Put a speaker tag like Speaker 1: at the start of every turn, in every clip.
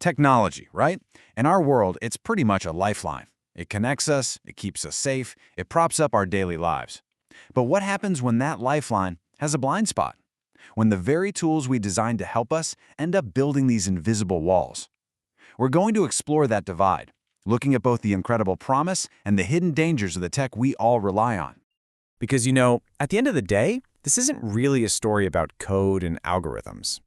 Speaker 1: Technology, right? In our world, it's pretty much a lifeline. It connects us, it keeps us safe, it props up our daily lives. But what happens when that lifeline has a blind spot? When the very tools we designed to help us end up building these invisible walls? We're going to explore that divide, looking at both the incredible promise and the hidden dangers of the tech we all rely on.
Speaker 2: Because, at the end of the day, this isn't really a story about code and algorithms.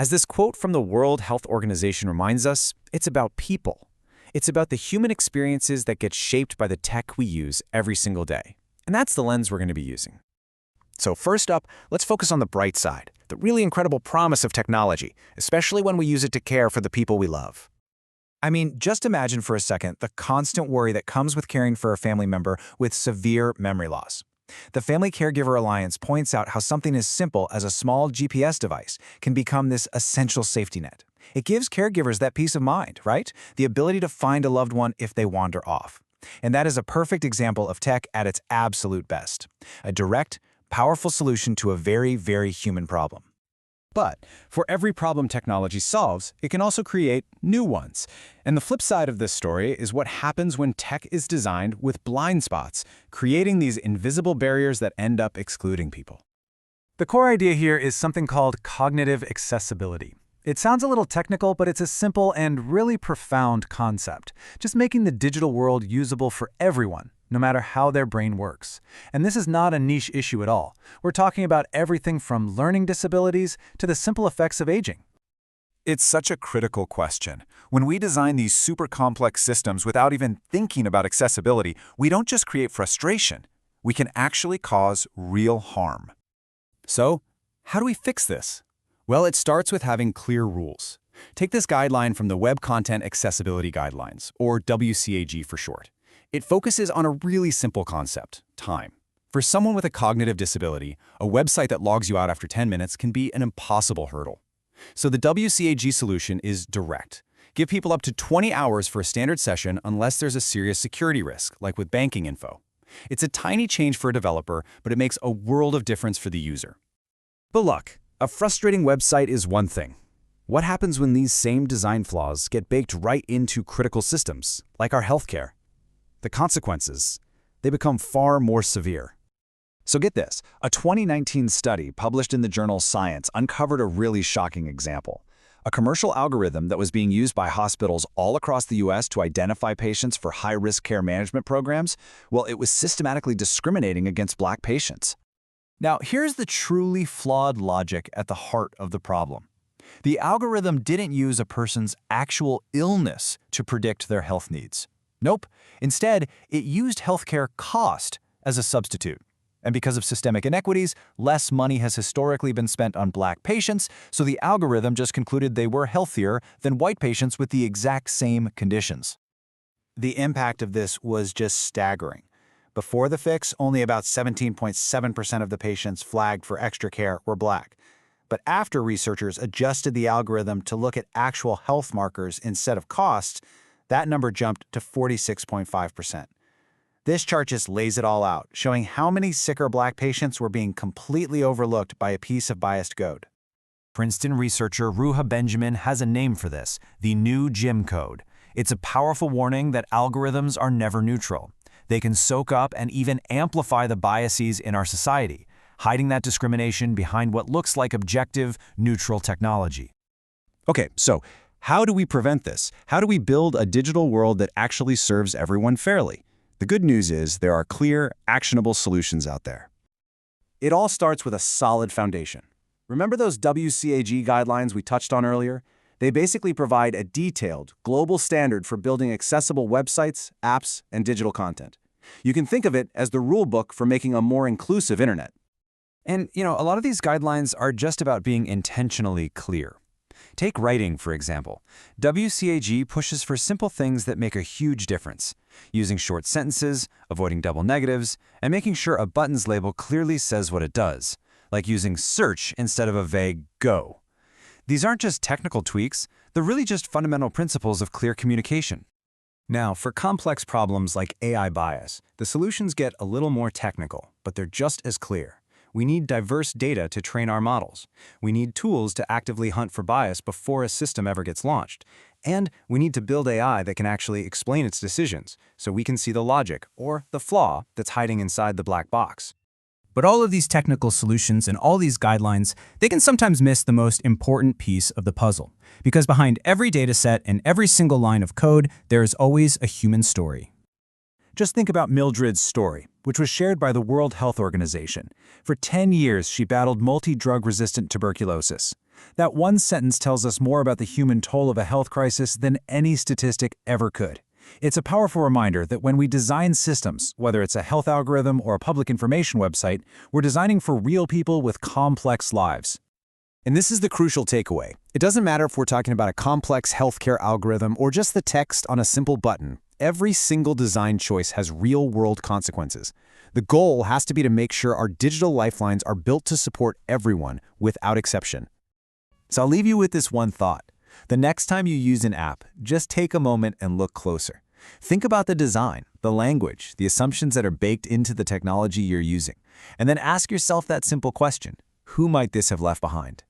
Speaker 2: As this quote from the World Health Organization reminds us, it's about people. It's about the human experiences that get shaped by the tech we use every single day. And that's the lens we're going to be using. So first up, let's focus on the bright side, the really incredible promise of technology, especially when we use it to care for the people we love. I mean, just imagine for a second the constant worry that comes with caring for a family member with severe memory loss. The Family Caregiver Alliance points out how something as simple as a small GPS device can become this essential safety net. It gives caregivers that peace of mind, right? The ability to find a loved one if they wander off. And that is a perfect example of tech at its absolute best. A direct, powerful solution to a very, very human problem. But for every problem technology solves, it can also create new ones. And the flip side of this story is what happens when tech is designed with blind spots, creating these invisible barriers that end up excluding people. The core idea here is something called cognitive accessibility. It sounds a little technical, but it's a simple and really profound concept, just making the digital world usable for everyone, no matter how their brain works. And this is not a niche issue at all. We're talking about everything from learning disabilities to the simple effects of aging.
Speaker 1: It's such a critical question. When we design these super complex systems without even thinking about accessibility, we don't just create frustration. We can actually cause real harm. So, how do we fix this? Well, it starts with having clear rules. Take this guideline from the Web Content Accessibility Guidelines, or WCAG for short. It focuses on a really simple concept, time. For someone with a cognitive disability, a website that logs you out after 10 minutes can be an impossible hurdle. So the WCAG solution is direct. Give people up to 20 hours for a standard session unless there's a serious security risk, like with banking info. It's a tiny change for a developer, but it makes a world of difference for the user. But look, a frustrating website is one thing. What happens when these same design flaws get baked right into critical systems, like our healthcare? The consequences, they become far more severe. So get this, a 2019 study published in the journal Science uncovered a really shocking example. A commercial algorithm that was being used by hospitals all across the US to identify patients for high-risk care management programs, well, it was systematically discriminating against Black patients. Now, here's the truly flawed logic at the heart of the problem. The algorithm didn't use a person's actual illness to predict their health needs. Nope. Instead, it used healthcare cost as a substitute. And because of systemic inequities, less money has historically been spent on Black patients, so the algorithm just concluded they were healthier than white patients with the exact same conditions. The impact of this was just staggering. Before the fix, only about 17.7% of the patients flagged for extra care were Black. But after researchers adjusted the algorithm to look at actual health markers instead of costs, that number jumped to 46.5%. This chart just lays it all out, showing how many sicker Black patients were being completely overlooked by a piece of biased code. Princeton researcher Ruha Benjamin has a name for this, the new Jim code. It's a powerful warning that algorithms are never neutral. They can soak up and even amplify the biases in our society, hiding that discrimination behind what looks like objective, neutral technology. Okay, so how do we prevent this? How do we build a digital world that actually serves everyone fairly? The good news is there are clear, actionable solutions out there. It all starts with a solid foundation. Remember those WCAG guidelines we touched on earlier? They basically provide a detailed, global standard for building accessible websites, apps, and digital content. You can think of it as the rule book for making a more inclusive internet. And, a lot of these guidelines are just about being intentionally clear. Take writing, for example. WCAG pushes for simple things that make a huge difference, using short sentences, avoiding double negatives, and making sure a button's label clearly says what it does, like using search instead of a vague go. These aren't just technical tweaks, they're really just fundamental principles of clear communication. Now, for complex problems like AI bias, the solutions get a little more technical, but they're just as clear.
Speaker 3: We need diverse data to train our models. We need tools to actively hunt for bias before a system ever gets launched. And we need to build AI that can actually explain its decisions, so we can see the logic, or the flaw, that's hiding inside the black box.
Speaker 4: But all of these technical solutions and all these guidelines, they can sometimes miss the most important piece of the puzzle. Because behind every dataset and every single line of code, there is always a human story.
Speaker 1: Just think about Mildred's story, which was shared by the World Health Organization. For 10 years, she battled multi-drug-resistant tuberculosis. That one sentence tells us more about the human toll of a health crisis than any statistic ever could. It's a powerful reminder that when we design systems, whether it's a health algorithm or a public information website, we're designing for real people with complex lives.
Speaker 2: And this is the crucial takeaway. It doesn't matter if we're talking about a complex healthcare algorithm or just the text on a simple button. Every single design choice has real-world consequences. The goal has to be to make sure our digital lifelines are built to support everyone without exception. So I'll leave you with this one thought. The next time you use an app, just take a moment and look closer. Think about the design, the language, the assumptions that are baked into the technology you're using, and then ask yourself that simple question: who might this have left behind?